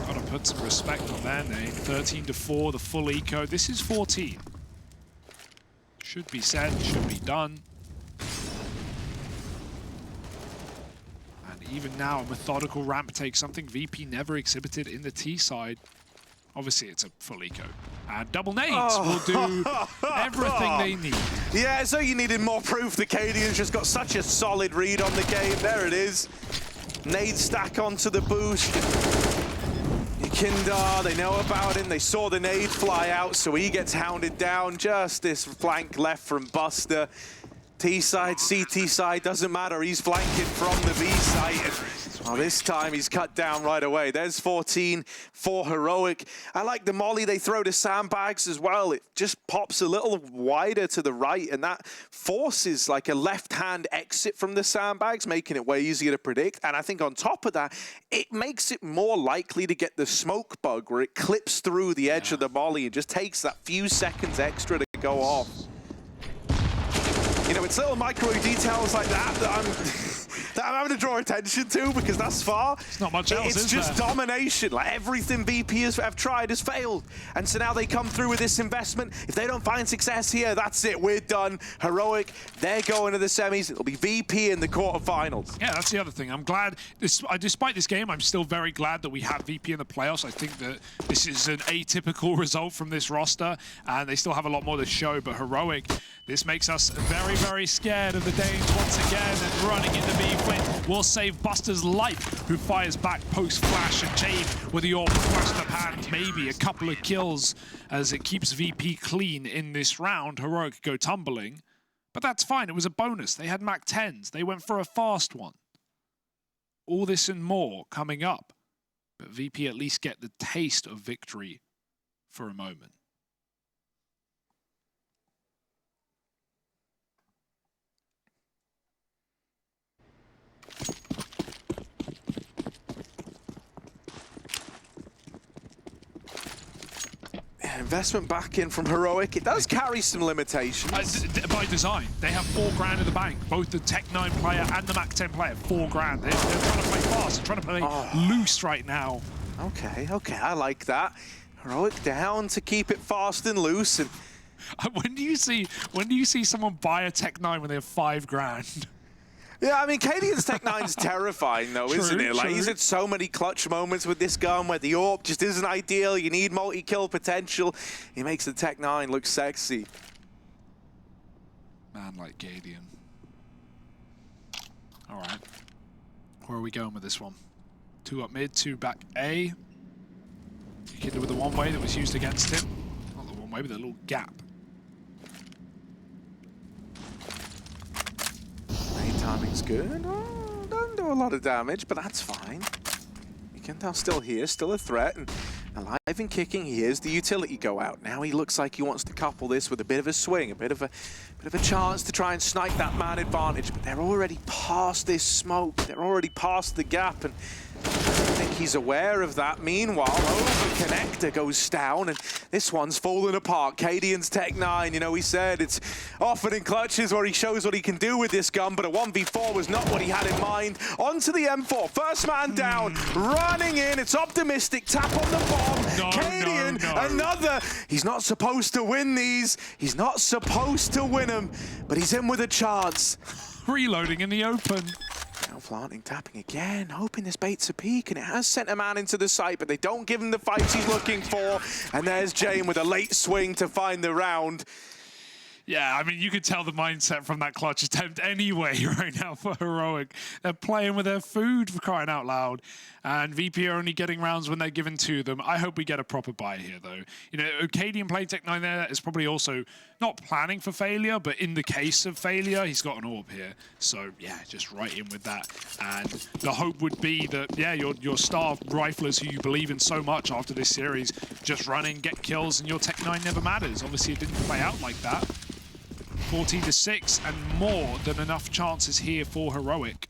Gotta put some respect on their name. 13-4, the full eco. This is 14. Should be said, should be done. Even now, a methodical ramp take, something VP never exhibited in the T side. Obviously, it's a full eco. And double nades will do everything they need. Yeah, so you needed more proof. The Cadians just got such a solid read on the game. There it is. Nade stack onto the boost. YEKINDAR, they know about him. They saw the nade fly out, so he gets hounded down. Just this flank left from Buster. T side, CT side, doesn't matter. He's flanking from the B side. Well, this time he's cut down right away. There's 14 for Heroic. I like the molly they throw to sandbags as well. It just pops a little wider to the right, and that forces like a left-hand exit from the sandbags, making it way easier to predict. And I think on top of that, it makes it more likely to get the smoke bug where it clips through the edge of the molly and just takes that few seconds extra to go off. You know, it's little micro details like that that I'm having to draw attention to, because thus far, it's not much else, it's just domination. Like, everything VP have tried has failed. And so now they come through with this investment. If they don't find success here, that's it. We're done. Heroic, they're going to the semis. It'll be VP in the quarterfinals. Yeah, that's the other thing. I'm glad, despite this game, I'm still very glad that we have VP in the playoffs. I think that this is an atypical result from this roster, and they still have a lot more to show. But Heroic, this makes us very, very scared of the Danes once again, and running into B will save Buster's life, who fires back post-flash, and Jade with the AWP flashed up hand, maybe a couple of kills as it keeps VP clean in this round. Heroic go tumbling, but that's fine. It was a bonus. They had Mac 10s. They went for a fast one. All this and more coming up, but VP at least get the taste of victory for a moment. Investment back in from Heroic. It does carry some limitations. By design. They have $4,000 in the bank. Both the Tech 9 player and the Mac 10 player, $4,000. They're trying to play fast. They're trying to play loose right now. Okay, I like that. Heroic down to keep it fast and loose. And when do you see someone buy a Tech 9 when they have $5,000? yeah, I mean, Cadian's Tech 9's terrifying, though, isn't it? Like, he's had so many clutch moments with this gun where the AWP just isn't ideal. You need multi-kill potential. He makes the Tech 9 look sexy. Man like Cadian. All right. Where are we going with this one? 2 up mid, 2 back A. YEKINDAR with the one-way that was used against him. Not the one-way, but the little gap. Timing's good. Oh, don't do a lot of damage, but that's fine. YEKINDAR still here, still a threat, and alive and kicking. Here's the utility go out. Now he looks like he wants to couple this with a bit of a swing, a bit of a chance to try and snipe that man advantage. But they're already past this smoke. They're already past the gap, and I think he's aware of that. Meanwhile, over connector goes down, and this one's falling apart. Cadian's Tech 9, you know, he said it's often in clutches where he shows what he can do with this gun, but a 1v4 was not what he had in mind. Onto the M4, first man down, running in. It's optimistic, tap on the bomb. Cadian, another. He's not supposed to win these. He's not supposed to win them, but he's in with a chance. Reloading in the open. Now planting, tapping again, hoping this baits a peek, and it has sent a man into the site, but they don't give him the fights he's looking for. And there's Jane with a late swing to find the round. Yeah, I mean, you could tell the mindset from that clutch attempt anyway right now for Heroic. They're playing with their food, for crying out loud. And VP are only getting rounds when they're given to them. I hope we get a proper buy here, though. You know, Cadian playing Tech 9 there is probably also not planning for failure, but in the case of failure, he's got an AWP here. So, yeah, just right in with that. And the hope would be that, yeah, your star riflers who you believe in so much after this series just run in, get kills, and your Tech 9 never matters. Obviously, it didn't play out like that. 14-6 and more than enough chances here for Heroic.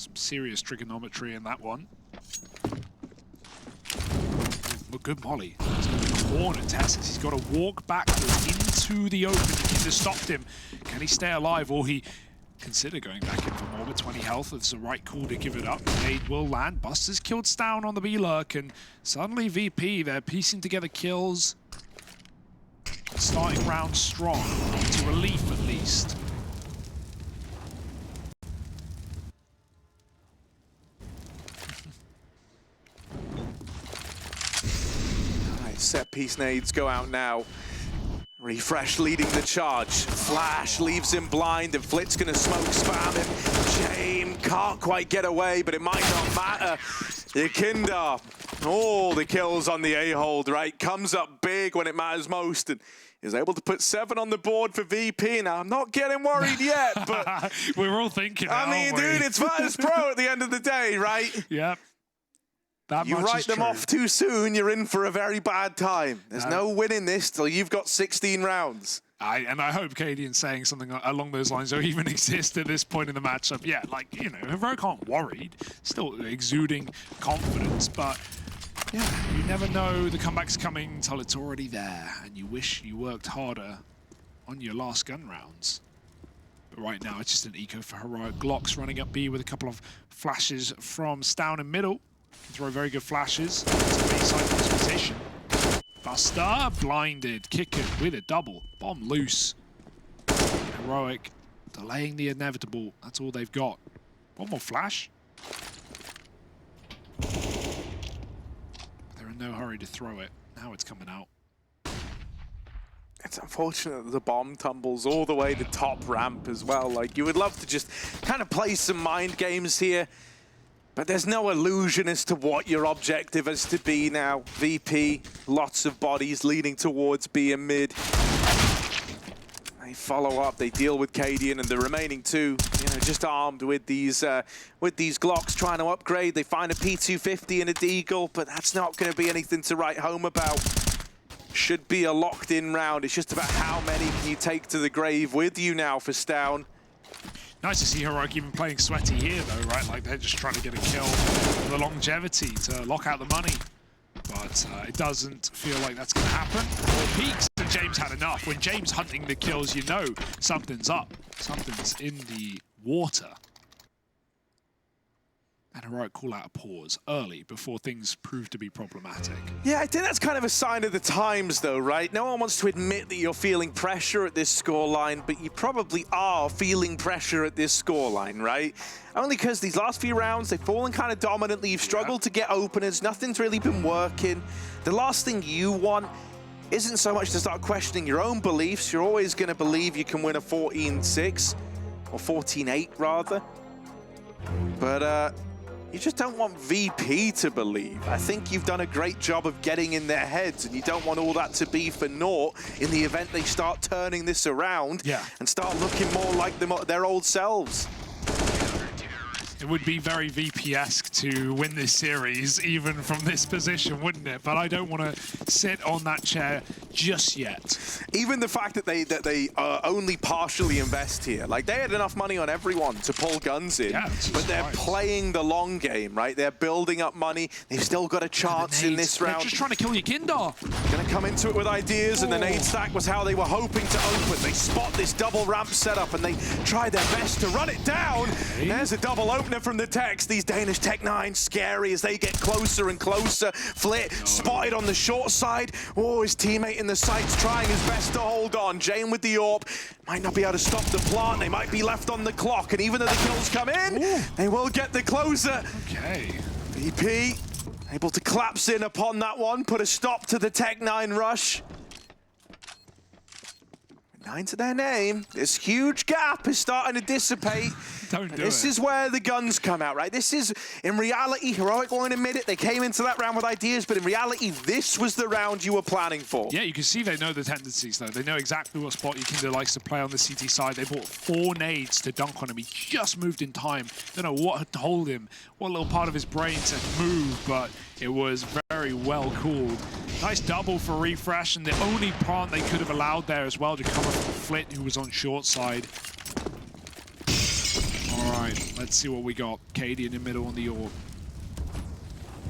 Some serious trigonometry in that one. But good molly. He's going to corner TeSeS. He's got to walk backwards into the open. YEKINDAR stopped him. Can he stay alive, or he consider going back in for more? With 20 health, it's the right call to give it up. Nade will land. Buster's killed down on the B-Lurk, and suddenly VP, they're piecing together kills. Starting round strong, to relief at least. Set piece nades go out now. Refresh leading the charge. Flash leaves him blind, and Flit's gonna smoke spam him. James can't quite get away, but it might not matter. YEKINDAR, all the kills on the A-hold, right? Comes up big when it matters most, and is able to put 7 on the board for VP. Now, I'm not getting worried yet, but we're all thinking. I mean, dude, it's Virtus.pro at the end of the day, right? Yep. You write them off too soon, you're in for a very bad time. There's no winning this till you've got 16 rounds. And I hope Cadian's saying something along those lines or even exist at this point in the matchup. Yeah, like, you know, Heroic aren't worried, still exuding confidence, but yeah, you never know the comeback's coming until it's already there, and you wish you worked harder on your last gun rounds. But right now, it's just an eco for Heroic. Glocks running up B with a couple of flashes from Stown in middle. Throw very good flashes to the side of his position. Buster blinded, kicking with a double. Bomb loose. Heroic delaying the inevitable. That's all they've got. One more flash. They're in no hurry to throw it. Now it's coming out. It's unfortunate that the bomb tumbles all the way to top ramp as well. Like, you would love to just kind of play some mind games here. But there's no illusion as to what your objective is to be now. VP, lots of bodies leading towards B and mid. They follow up, they deal with Cadian, and the remaining 2, you know, just armed with these Glocks trying to upgrade. They find a P250 and a Deagle, but that's not going to be anything to write home about. Should be a locked-in round. It's just about how many can you take to the grave with you now for Stown. Nice to see Heroic even playing sweaty here, though, right? Like, they're just trying to get a kill for the longevity to lock out the money. But it doesn't feel like that's going to happen. Or peaks, and James had enough. When James hunting the kills, you know something's up. Something's in the water. And Heroic call out a pause early before things prove to be problematic. Yeah, I think that's kind of a sign of the times, though, right? No one wants to admit that you're feeling pressure at this scoreline, but you probably are feeling pressure at this scoreline, right? Only because these last few rounds, they've fallen kind of dominantly. You've struggled to get openers. Nothing's really been working. The last thing you want isn't so much to start questioning your own beliefs. You're always going to believe you can win a 14-6, or 14-8, rather. But, you just don't want VP to believe. I think you've done a great job of getting in their heads, and you don't want all that to be for naught in the event they start turning this around and start looking more like their old selves. It would be very VP-esque to win this series, even from this position, wouldn't it? But I don't want to sit on that chair just yet. Even the fact that they only partially invest here, like they had enough money on everyone to pull guns in, but they're playing the long game, right? They're building up money. They've still got a chance in this round. They're just trying to kill YEKINDAR. Gonna come into it with ideas, and the nade stack was how they were hoping to open. They spot this double ramp setup, and they try their best to run it down. There's a double opener from the Techs. These Danish Tech 9 scary as they get closer and closer. Flit spotted on the short side. Oh, his teammate in the sights trying his best to hold on. Jane with the AWP might not be able to stop the plant. They might be left on the clock, and even though the kills come in, they will get the closer. Okay. VP able to collapse in upon that one, put a stop to the Tech 9 rush. 9 to their name. This huge gap is starting to dissipate. This is where the guns come out, right? This is, in reality, Heroic won't admit it. They came into that round with ideas, but in reality, this was the round you were planning for. Yeah, you can see they know the tendencies, though. They know exactly what spot YEKINDAR likes to play on the CT side. They bought 4 nades to dunk on him. He just moved in time. Don't know what had told him, what little part of his brain said move, but it was very well called. Nice double for Refresh, and the only plant they could have allowed there as well to cover from Flit, who was on short side. All right, right, let's see what we got. Katie in the middle on the orb.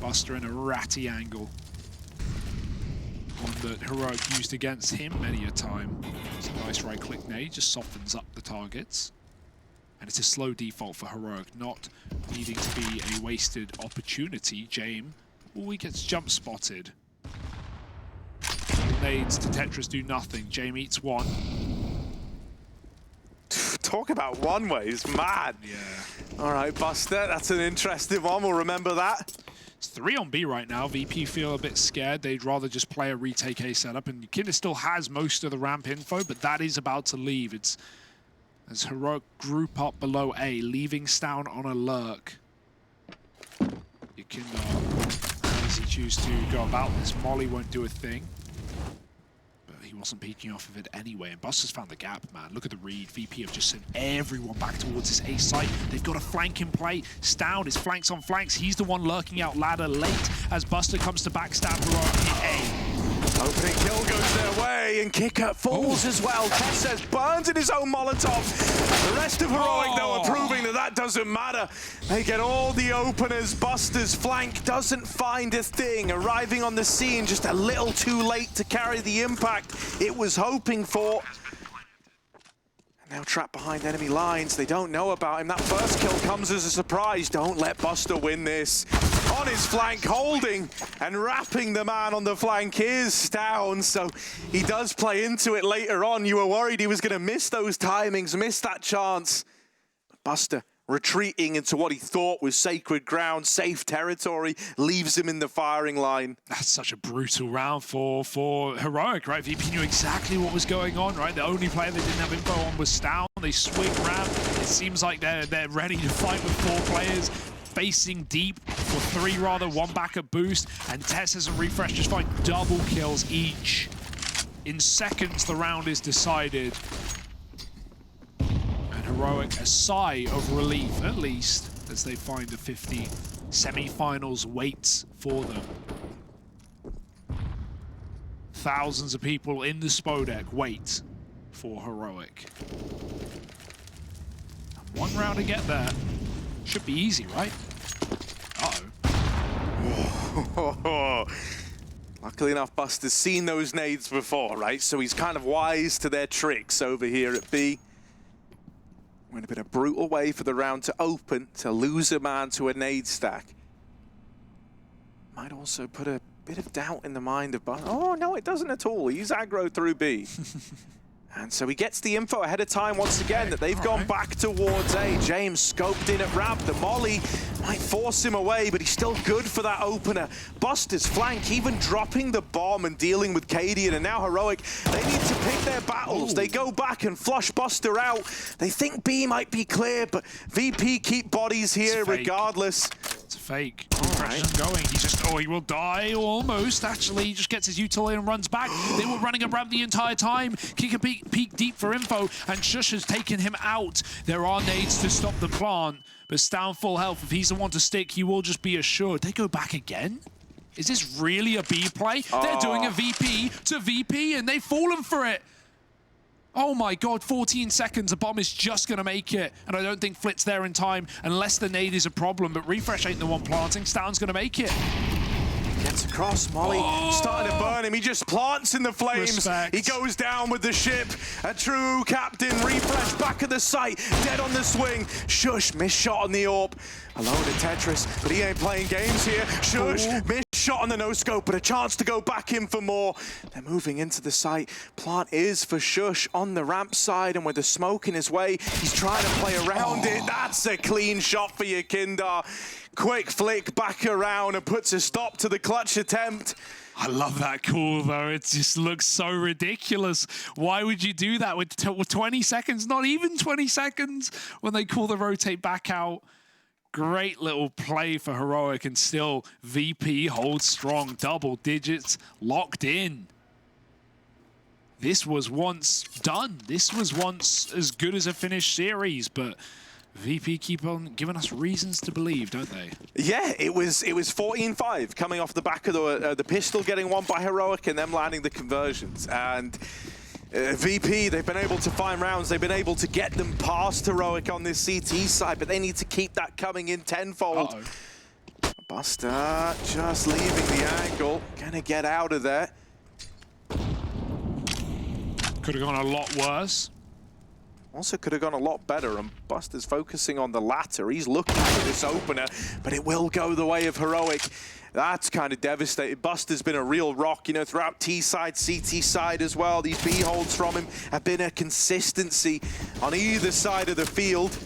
Buster in a ratty angle. One that Heroic used against him many a time. It's a nice right-click nade, just softens up the targets. And it's a slow default for Heroic, not needing to be a wasted opportunity. James, he gets jump spotted. Nades to TeSeS do nothing. James eats one. Talk about one ways, mad. Yeah. All right, Buster, that's an interesting one. We'll remember that. It's 3 on B right now. VP feel a bit scared. They'd rather just play a retake A setup. And YEKINDAR still has most of the ramp info, but that is about to leave. It's as Heroic group up below A, leaving Stown on a lurk. YEKINDAR, how does he choose to go about this? Molly won't do a thing. He wasn't peeking off of it anyway, and Buster's found the gap, man. Look at the read. VP have just sent everyone back towards this A site. They've got a flank in play. Stown is flanks on flanks. He's the one lurking out ladder late as Buster comes to backstab Heroic in A. Opening kill goes their way, and Kicker falls as well. TeSeS burns in his own Molotov. The rest of Heroic, though, are proving that that doesn't matter. They get all the openers. Buster's flank doesn't find a thing. Arriving on the scene just a little too late to carry the impact it was hoping for. Now trapped behind enemy lines. They don't know about him. That first kill comes as a surprise. Don't let Buster win this. On his flank, holding and wrapping the man on the flank is down. So he does play into it later on. You were worried he was going to miss those timings, miss that chance. Buster retreating into what he thought was sacred ground, safe territory, leaves him in the firing line. That's such a brutal round for Heroic, right? VP knew exactly what was going on, right? The only player they didn't have info on was Stown. They swing ramp. It seems like they're ready to fight with 4 players. Facing deep, or 3 rather, 1 backup boost, and TeSeS and Refresh just find double kills each. In seconds, the round is decided. Heroic, a sigh of relief, at least, as they find the 50 semi-finals waits for them. Thousands of people in the Spodek wait for Heroic. And 1 round to get there. Should be easy, right? Uh-oh. Luckily enough, Buster's seen those nades before, right? So he's kind of wise to their tricks over here at B. Went a bit of brutal way for the round to open, to lose a man to a nade stack. Might also put a bit of doubt in the mind of Buster. Oh, no, it doesn't at all. He's aggro through B. And so he gets the info ahead of time once again that they've gone back towards A. James scoped in at ramp. The molly might force him away, but he's still good for that opener. Buster's flank, even dropping the bomb and dealing with Cadian. And now Heroic, they need to pick their battles. They go back and flush Buster out. They think B might be clear, but VP keep bodies here regardless. It's fake. Refresh isn't going. He's just, he will die almost. Actually, he just gets his utility and runs back. They were running a ramp the entire time. Kicker peek deep for info, and Shush has taken him out. There are nades to stop the plant, but Stown full health. If he's the one to stick, he will just be assured. They go back again? Is this really a B play? They're doing a VP to VP, and they've fallen for it. Oh my god, 14 seconds, the bomb is just going to make it. And I don't think Flit's there in time, unless the nade is a problem. But Refresh ain't the one planting. Stown's going to make it. Gets across, Molly starting to burn him. He just plants in the flames. Respect. He goes down with the ship. A true captain. Refresh back at the site. Dead on the swing. Shush, missed shot on the orb. Alone at TeSeS, but he ain't playing games here. Shush, missed shot on the no-scope, but a chance to go back in for more. They're moving into the site. Plant is for Shush on the ramp side, and with the smoke in his way, he's trying to play around it. That's a clean shot for YEKINDAR. Quick flick back around and puts a stop to the clutch attempt. I love that call, though. It just looks so ridiculous. Why would you do that with 20 seconds? Not even 20 seconds when they call the rotate back out. Great little play for Heroic, and still VP holds strong. Double digits locked in. This was once done. This was once as good as a finished series, but VP keep on giving us reasons to believe, don't they? Yeah, it was 14-5 coming off the back of the pistol, getting one by Heroic, and them landing the conversions. And VP, they've been able to find rounds. They've been able to get them past Heroic on this CT side, but they need to keep that coming in tenfold. Buster just leaving the angle. Gonna get out of there. Could have gone a lot worse. Also could have gone a lot better, and Buster's focusing on the latter. He's looking for this opener, but it will go the way of Heroic. That's kind of devastating. Buster's been a real rock, you know, throughout T side, CT side as well. These B holds from him have been a consistency on either side of the field.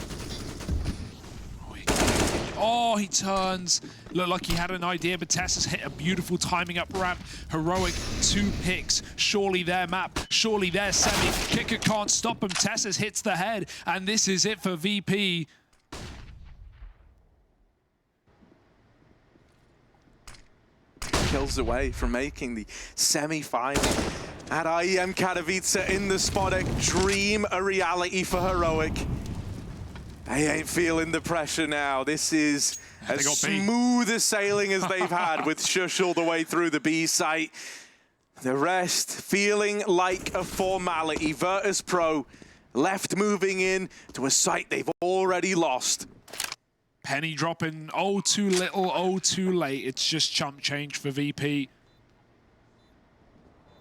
Oh, he turns. Looked like he had an idea, but TeSeS hit a beautiful timing up ramp. Heroic, 2 picks. Surely their map, surely their semi. Kicker can't stop him. TeSeS hits the head, and this is it for VP. Kills away from making the semi-final at IEM Katowice in the Spodek. Dream a reality for Heroic. They ain't feeling the pressure now. This is as smooth a sailing as they've had with Shush all the way through the B site. The rest feeling like a formality. Virtus.pro left moving in to a site they've already lost. Penny dropping, oh too little, oh too late. It's just chump change for VP.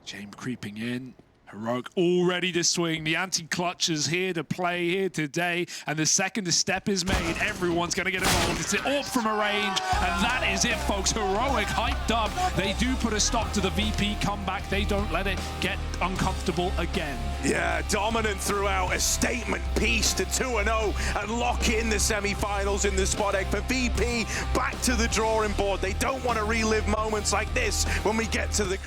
James creeping in. Heroic already to swing. The anti-clutch is here to play here today. And the second the step is made, everyone's going to get involved. It's it all from a range. And that is it, folks. Heroic hyped up. They do put a stop to the VP comeback. They don't let it get uncomfortable again. Yeah, dominant throughout. A statement piece to 2-0 and lock in the semi-finals in the Spodek. For VP, back to the drawing board. They don't want to relive moments like this when we get to the...